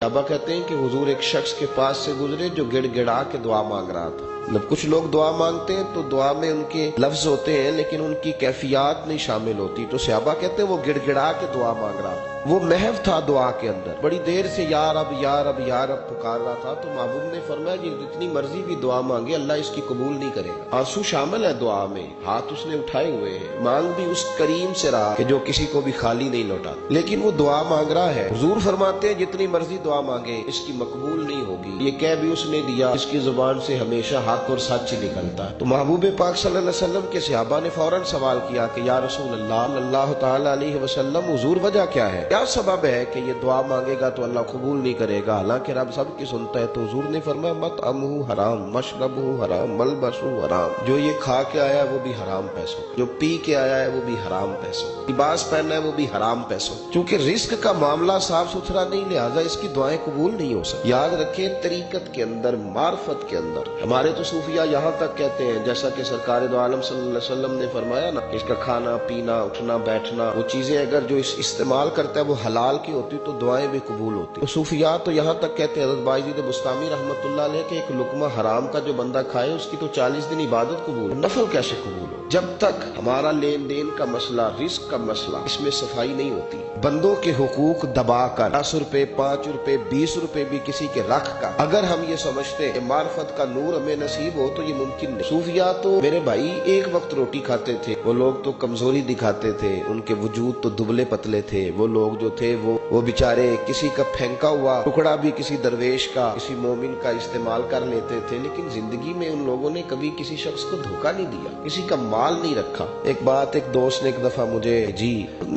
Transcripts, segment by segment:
सहाबा कहते हैं कि हुजूर एक शख्स के पास से गुजरे जो गिड़गिड़ा के दुआ मांग रहा था। मतलब कुछ लोग दुआ मांगते हैं तो दुआ में उनके लफ्ज होते हैं लेकिन उनकी कैफियत नहीं शामिल होती। तो सहाबा कहते हैं वो गिड़गिड़ा के दुआ मांग रहा था, वो महव था दुआ के अंदर, बड़ी देर से या रब या रब या रब पुकार रहा था। तो महबूब ने फरमाया कि जितनी मर्जी भी दुआ मांगे अल्लाह इसकी कबूल नहीं करेगा। आंसू शामिल है दुआ में, हाथ उसने उठाए हुए हैं, मांग भी उस करीम से रहा कि जो किसी को भी खाली नहीं लौटा, लेकिन वो दुआ मांग रहा है। हुजूर फरमाते हैं जितनी मर्जी दुआ मांगे इसकी मकबूल नहीं होगी। ये कह भी उसने दिया इसकी जुबान से हमेशा हक और सच ही निकलता है। तो महबूब पाक सल्लल्लाहु अलैहि वसल्लम के सहाबा ने फौरन सवाल किया कि या रसूल अल्लाह सल्लल्लाहु तआला अलैहि वसल्लम हुजूर वजह क्या है, क्या सबब है कि ये दुआ मांगेगा तो अल्लाह कबूल नहीं करेगा, हालांकि रब सब की सुनता है। तो हुजूर ने फरमाया मत अमहु हराम मशरबहु हराम मलबसहु हराम, जो ये खा के आया है वो भी हराम पैसों, जो पी के आया है वो भी हराम पैसों, लिबास पहना है वो भी हराम पैसों। क्योंकि रिस्क का मामला साफ सुथरा नहीं, लिहाजा इसकी दुआएं कबूल नहीं हो सकती। याद रखें तरीकत के अंदर, मार्फत के अंदर हमारे तो सूफिया यहाँ तक कहते हैं, जैसा कि सरकार दो आलम सल्लल्लाहु अलैहि वसल्लम ने फरमाया ना, इसका खाना पीना उठना बैठना वो चीजें अगर जो इस्तेमाल करता है वो हलाल की होती तो दुआएं भी कबूल होती। तो सूफिया तो यहाँ तक कहते हैं हज़रत बायज़ीद बुस्तामी रहमतुल्लाह अलैह कि एक लुकमा हराम का जो बंदा खाए उसकी तो 40 दिन इबादत कबूल, नफल कैसे कबूल हो? जब तक हमारा लेन देन का मसला, रिस्क का मसला, इसमें सफाई नहीं होती, बंदों के हुकूक दबा कर 10 रुपए 5 रुपए 20 रुपए भी किसी के रख कर अगर हम ये समझते हैं मार्फत का नूर हमें नसीब हो तो ये मुमकिन नहीं। सूफिया तो मेरे भाई एक वक्त रोटी खाते थे, वो लोग तो कमजोरी दिखाते थे, उनके वजूद तो दुबले पतले थे। वो लोग जो थे वो बेचारे किसी का फेंका हुआ टुकड़ा भी किसी दरवेश का, किसी मोमिन का इस्तेमाल कर लेते थे, लेकिन जिंदगी में उन लोगों ने कभी किसी शख्स को धोखा नहीं दिया, किसी का माल नहीं रखा। एक बात एक दोस्त ने एक दफा मुझे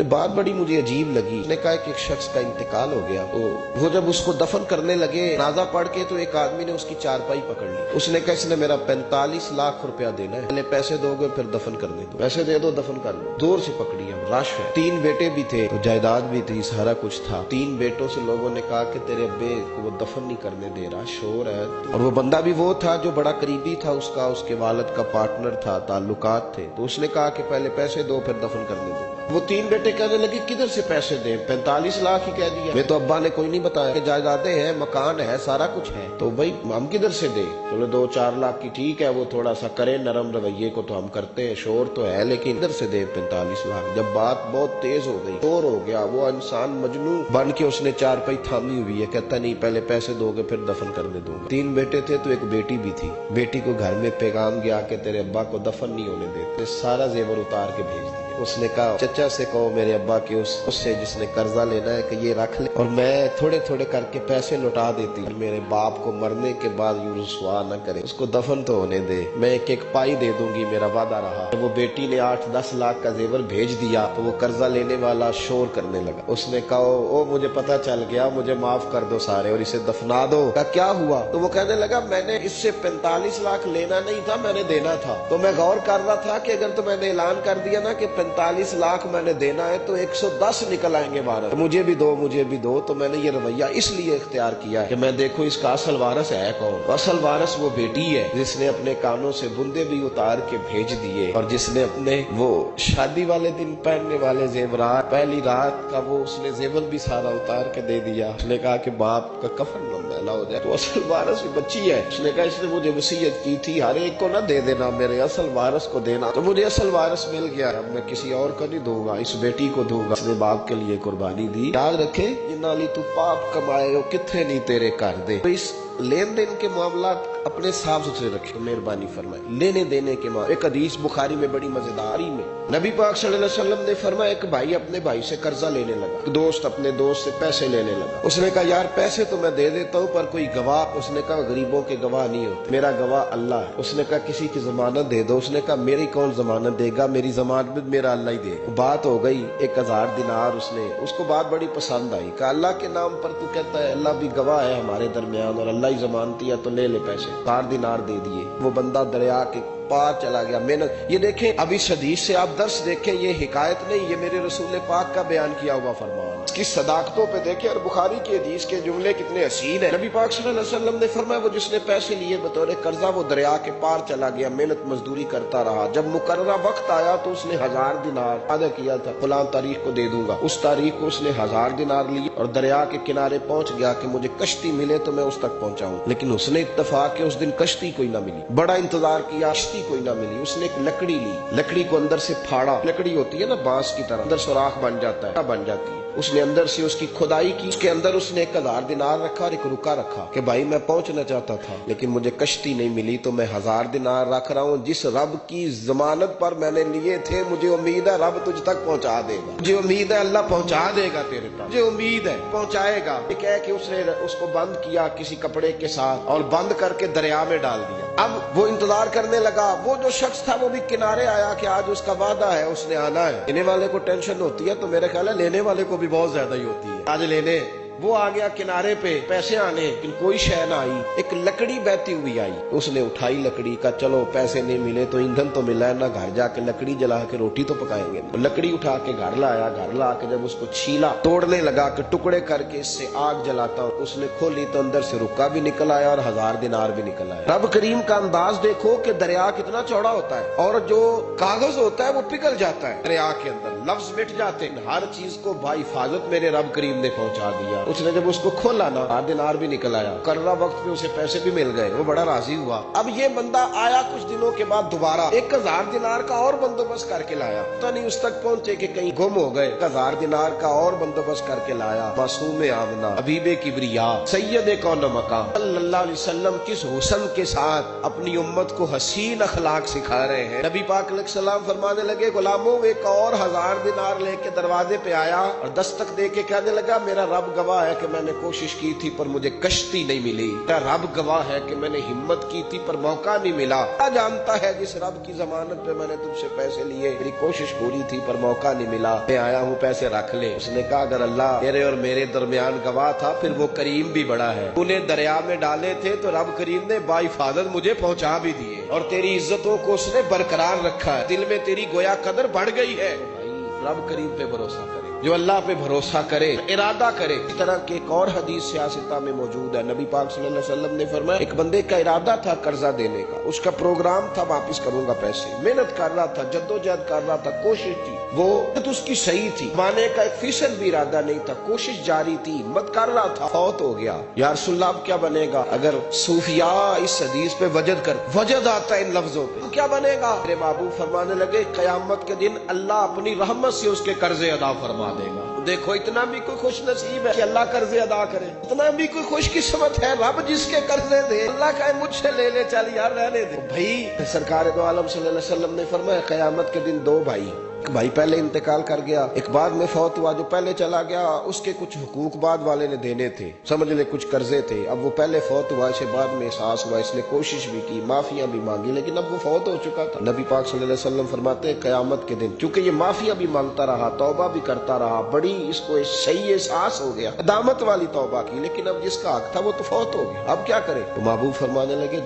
बात बड़ी मुझे अजीब लगी। उसने कहा कि एक शख्स का इंतकाल हो गया, तो वो जब उसको दफन करने लगे नाजा पढ़ के तो एक आदमी ने उसकी चारपाई पकड़ ली। उसने कहा इसने मेरा 45 लाख रुपया देना है, पहले पैसे दोगे फिर दफन करने दो, पैसे दे दो दफन कर लो। जोर से पकड़ी हम, रश है, 3 बेटे भी थे तो जायदाद भी थी, सारा कुछ था। 3 बेटों से लोगों ने कहा कि तेरे अब्बे को वो दफन नहीं करने दे रहा, शोर है। और वो बंदा भी वो था जो बड़ा करीबी था उसका, उसके वालिद का पार्टनर था, ताल्लुकात थे। तो उसने कहा कि पहले पैसे दो फिर दफन करने दो। वो 3 बेटे कहने लगे किधर से पैसे दे, 45 लाख ही कह दिया। वे तो अब्बा ने कोई नहीं बताया कि जायदादें हैं, मकान है, सारा कुछ है, तो भाई हम किधर से दे? चलो 2-4 लाख की ठीक है, वो थोड़ा सा करे नरम रवैये को तो हम करते हैं, शोर तो है, लेकिन इधर से दे 45 लाख। जब बात बहुत तेज हो गई, शोर हो गया, वो इंसान मजनू बन के उसने चारपाई थामी हुई है, कहता नहीं पहले पैसे दोगे फिर दफन करने दूंगा। 3 बेटे थे तो एक बेटी भी थी। बेटी को घर में पैगाम गया कि तेरे अब्बा को दफन नहीं होने देते, सारा जेवर उतार के भेज दिया। उसने कहा चचा से कहो मेरे अब्बा के उससे जिसने कर्जा लेना है कि ये रख ले और मैं थोड़े थोड़े करके पैसे लौटा देती हूँ, मेरे बाप को मरने के बाद यूं रुसवा न करे, उसको दफन तो होने दे, मैं एक एक पाई दे दूंगी, मेरा वादा रहा। तो वो बेटी ने 8-10 लाख का जेवर भेज दिया तो वो कर्जा लेने वाला शोर करने लगा। उसने कहा ओ मुझे पता चल गया, मुझे माफ कर दो सारे और इसे दफना दो। क्या हुआ? तो वो कहने लगा मैंने इससे 45 लाख लेना नहीं था, मैंने देना था। तो मैं गौर कर रहा था कि अगर तो मैंने ऐलान कर दिया ना कि 45 लाख मैंने देना है तो 110 निकल आएंगे वारस, तो मुझे भी दो। तो मैंने ये रवैया इसलिए इख्तियार किया कि मैं देखो इसका असल वारस है कौन। असल वारस वो बेटी है जिसने अपने कानों से बुंदे भी उतार के भेज दिए और जिसने अपने वो शादी वाले दिन पहनने वाले जेवरात, पहली रात का वो उसने जेवर भी सारा उतार के दे दिया। उसने कहा कि बाप का कफन न मैला हो जाए, तो असल वारस भी बच्ची है। उसने कहा इसने मुझे वसीयत की थी हर एक को ना दे देना, मेरे असल वारस को देना, तो मुझे असल वारस मिल गया, अब मैं किसी और को नहीं दूंगा, इस बेटी को दूंगा। इसने बाप के लिए कुर्बानी दी। याद रखे जिन्ना ली तू पाप कमाए हो किथे नहीं तेरे कर दे। तो इस लेन देन के मामला अपने साफ सुथरे रखे, मेहरबानी फरमाए। लेने देने के मामले, एक हदीस बुखारी में बड़ी मजेदारी में नबी पाक सल्लल्लाहु अलैहि वसल्लम ने फरमाया एक भाई अपने भाई से कर्जा लेने लगा, दोस्त अपने दोस्त से पैसे लेने लगा। उसने कहा यार पैसे तो मैं दे देता हूँ पर कोई गवाह, उसने कहा गरीबों के गवाह नहीं होते, मेरा गवाह अल्लाह है। उसने कहा किसी की जमानत दे दो। उसने कहा मेरी कौन जमानत देगा, मेरी जमानत मेरा अल्लाह ही देगा। बात हो गई 1000 दिनार। उसको बात बड़ी पसंद आई, कहा अल्लाह के नाम पर तू कहता है, अल्लाह भी गवाह है हमारे दरमियान और अल्लाह ही जमानती है, तो ले ले पैसे। 1000 दिनार दे दिए। वो बंदा दरिया के पार चला गया, मेहनत। ये देखें, अब इस हदीस से आप दर्स देखें, ये हिकायत नहीं, ये मेरे रसूल पाक का बयान किया हुआ फरमान। इसकी सदाकतों पे देखें, और बुखारी की हदीस के जुमले कितने हसीन है। नबी पाक सल्लल्लाहु अलैहि वसल्लम ने फरमाया, वो जिसने पैसे लिए बतौर कर्जा, वो दरिया के पार चला गया, मेहनत मजदूरी करता रहा। जब मुकर्ररा वक्त आया तो उसने 1000 दिनार वादा किया था, फलां तारीख को दे दूंगा। उस तारीख को उसने 1000 दिनार लिए और दरिया के किनारे पहुंच गया कि मुझे कश्ती मिले तो मैं उस तक पहुंचाऊं। लेकिन उसने इत्तफाक के उस दिन कश्ती कोई ना मिली, बड़ा इंतजार किया, कश्ती कोई ना मिली। उसने एक लकड़ी ली, लकड़ी को अंदर से फाड़ा, लकड़ी होती है ना बांस की तरह, अंदर सुराख बन जाता है, बन जाती है। उसने अंदर से उसकी खुदाई की, उसके अंदर उसने 1000 दिनार रखा और एक रुका रखा कि भाई मैं पहुंचना चाहता था लेकिन मुझे कश्ती नहीं मिली तो मैं 1000 दिनार रख रहा हूँ। जिस रब की जमानत पर मैंने लिए थे, मुझे उम्मीद है रब तुझ तक पहुंचा देगा, मुझे उम्मीद है अल्लाह पहुंचा देगा तेरे तक, मुझे उम्मीद है पहुंचाएगा। ये कह के उसने उसको बंद किया किसी कपड़े के साथ और बंद करके दरिया में डाल दिया। अब वो इंतजार करने लगा। वो जो शख्स था वो भी किनारे आया कि आज उसका वादा है, उसने आना है। देने वाले को टेंशन होती है तो मेरे ख्याल है लेने वाले को भी बहुत ज्यादा ही होती है। आज लेने वो आ गया किनारे पे, पैसे आने, लेकिन कोई शय ना आई। एक लकड़ी बहती हुई आई, उसने उठाई लकड़ी का, चलो पैसे नहीं मिले तो ईंधन तो मिला है ना, घर जाके लकड़ी जला के रोटी तो पकाएंगे। तो लकड़ी उठा के घर लाया, घर ला के जब उसको छीला, तोड़ने लगा कि टुकड़े करके इससे आग जलाता हूं, उसने खोली तो अंदर से रुक्का भी निकल आया और 1000 दिनार भी निकल आया। रब करीम का अंदाज देखो कि दरिया कितना चौड़ा होता है और जो कागज होता है वो पिघल जाता है दरिया के अंदर, लफ्ज मिट जाते हैं। हर चीज को बाहिफाजत मेरे रब करीम ने पहुंचा दिया। उसने जब उसको खोला ना, 1000 दिनार भी निकल आया, कर्रा वक्त में उसे पैसे भी मिल गए, वो बड़ा राजी हुआ। अब ये बंदा आया कुछ दिनों के बाद दोबारा 1000 दिनार का और बंदोबस्त करके लाया। पता नहीं उस तक पहुंचे कि कहीं गुम हो गए। 1000 दिनार का और बंदोबस्त करके लाया। मासूम आमना, हबीबे किबरिया, सैयद कौन मकाम सल्लल्लाहु अलैहि वसल्लम किस हुस्न के साथ अपनी उम्मत को हसीन अखलाक सिखा रहे हैं। नबी पाक अलैहिस्सलाम फरमाने लगे, गुलामों एक और 1000 दिनार लेके दरवाजे पे आया और दस्तक दे के कहने लगा, मेरा रब गवाह है कि मैंने कोशिश की थी पर मुझे कश्ती नहीं मिली। मेरा रब गवाह है कि मैंने हिम्मत की थी पर मौका नहीं मिला। क्या जानता है जिस रब की जमानत पे मैंने तुमसे पैसे लिए, मेरी कोशिश पूरी थी पर मौका नहीं मिला, मैं आया हूँ पैसे रख ले। उसने कहा, अगर अल्लाह तेरे और मेरे दरमियान गवाह था फिर वो करीम भी बड़ा है। तूने दरिया में डाले थे तो रब करीम ने बाहिफाजत मुझे पहुंचा भी दिए और तेरी इज्जतों को उसने बरकरार रखा है। दिल में तेरी गोया कदर बढ़ गई है। भाई रब करीम पे भरोसा करे, जो अल्लाह पे भरोसा करे, इरादा करे। इस तरह की एक और हदीस सियासता में मौजूद है। नबी पाक सल्लल्लाहु अलैहि वसल्लम ने फरमाया, एक बंदे का इरादा था कर्जा देने का, उसका प्रोग्राम था वापस करूंगा पैसे, मेहनत कर रहा था, जद्दोजहद कर रहा था, कोशिश थी, वो तो उसकी सही थी, माने का 1% भी इरादा नहीं था, कोशिश जारी थी, हिम्मत कर रहा था, फौत हो गया। या रसूलल्लाह अब क्या बनेगा? अगर सूफिया इस हदीस पे वजद आता है इन लफ्जों पे, क्या बनेगा? मेरे महबूब फरमाने लगे, कयामत के दिन अल्लाह अपनी रहमत से उसके कर्जे अदा फरमा देगा। देखो इतना भी कोई खुश नसीब है कि अल्लाह कर्जे अदा करे, इतना भी कोई खुशकिस्मत है रब जिसके कर्जे दे। अल्लाह का मुझसे ले ले, चल यार रहने दे। भाई सरकार दो आलम सल्लल्लाहु अलैहि वसल्लम ने फरमाया, कयामत के दिन दो भाई, एक भाई पहले इंतकाल कर गया, एक बाद में फौत हुआ। जो पहले चला गया उसके कुछ हुकूक बाद वाले ने देने थे, समझ ले कुछ कर्जे थे। अब वो पहले फौत हुआ, इसे बाद में एहसास हुआ, इसने कोशिश भी की, माफिया भी मांगी, लेकिन अब वो फौत हो चुका था। नबी पाक सल्लल्लाहु अलैहि वसल्लम फरमाते हैं, कयामत के दिन चूंकि ये माफिया भी मांगता रहा, तौबा भी करता रहा, बड़ी इसको सही एहसास हो गया, दामत वाली तौबा की, लेकिन अब जिसका हक था वो तो फौत हो गया, अब क्या करे? तो महबूब फरमाने लगे,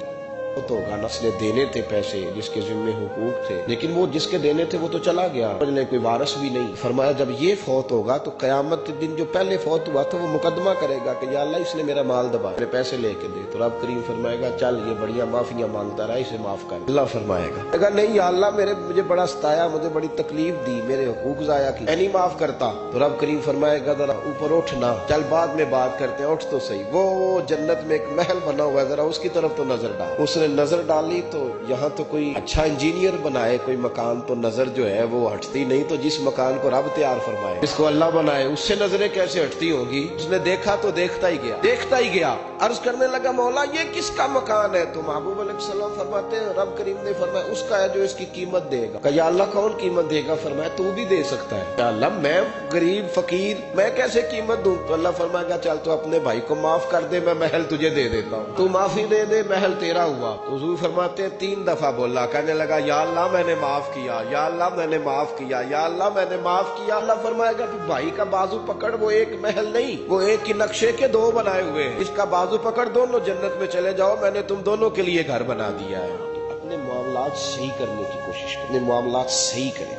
तो होगा नस्ले देने थे पैसे जिसके जिम्मे हुकूक थे, लेकिन वो जिसके देने थे वो तो चला गया, कोई वारस भी नहीं। फरमाया जब ये फौत होगा तो कयामत के दिन जो पहले फौत हुआ था वो मुकदमा करेगा कि या अल्लाह इसने मेरा माल दबा, मेरे पैसे लेके दे। तो रब करीम फरमाएगा, चल ये बढ़िया माफिया मांगता रहा, इसे माफ कर। अल्लाह फरमाएगा, अगर नहीं या अल्लाह मुझे बड़ा सताया, मुझे बड़ी तकलीफ दी, मेरे हुकूक जाया की, नहीं माफ करता। तो रब करीम फरमाएगा, जरा ऊपर उठना, चल बाद में बात करते हैं, उठ तो सही। वो जन्नत में एक महल बना हुआ है, जरा उसकी तरफ तो नजर डाल। उसने नजर डाली तो यहाँ तो कोई अच्छा इंजीनियर बनाए कोई मकान, तो नजर जो है वो हटती नहीं। तो जिस मकान को रब तैयार फरमाए, जिसको अल्लाह बनाए, उससे नजरें कैसे हटती होगी? उसने देखा तो देखता ही गया। अर्ज करने लगा, मौला ये किसका मकान है? तो महबूब अलैहिस्सलाम फरमाते हैं, रब करीम ने फरमाया, उसका है जो इसकी कीमत देगा। कहा, या अल्लाह कौन कीमत देगा? फरमाया, तू भी दे सकता है। या अल्लाह मैं गरीब फकीर, मैं कैसे कीमत दूं? तो अल्लाह फरमाएगा, चल तो अपने भाई को माफ कर दे, मैं महल तुझे दे देता हूँ, तू माफी दे दे, महल तेरा हुआ। तो हुजूर फरमाते 3 दफा बोला, कहने लगा, या अल्लाह मैंने माफ किया, या अल्लाह मैंने माफ किया, या अल्लाह मैंने माफ किया। अल्लाह फरमाएगा, फिर भाई का बाजू पकड़, वो एक महल नहीं, वो एक ही नक्शे के 2 बनाए हुए हैं, इसका बाजू पकड़, दोनों जन्नत में चले जाओ, मैंने तुम दोनों के लिए घर बना दिया है। اپنے معاملات صحیح کرنے کی کوشش کریں، اپنے معاملات صحیح کریں.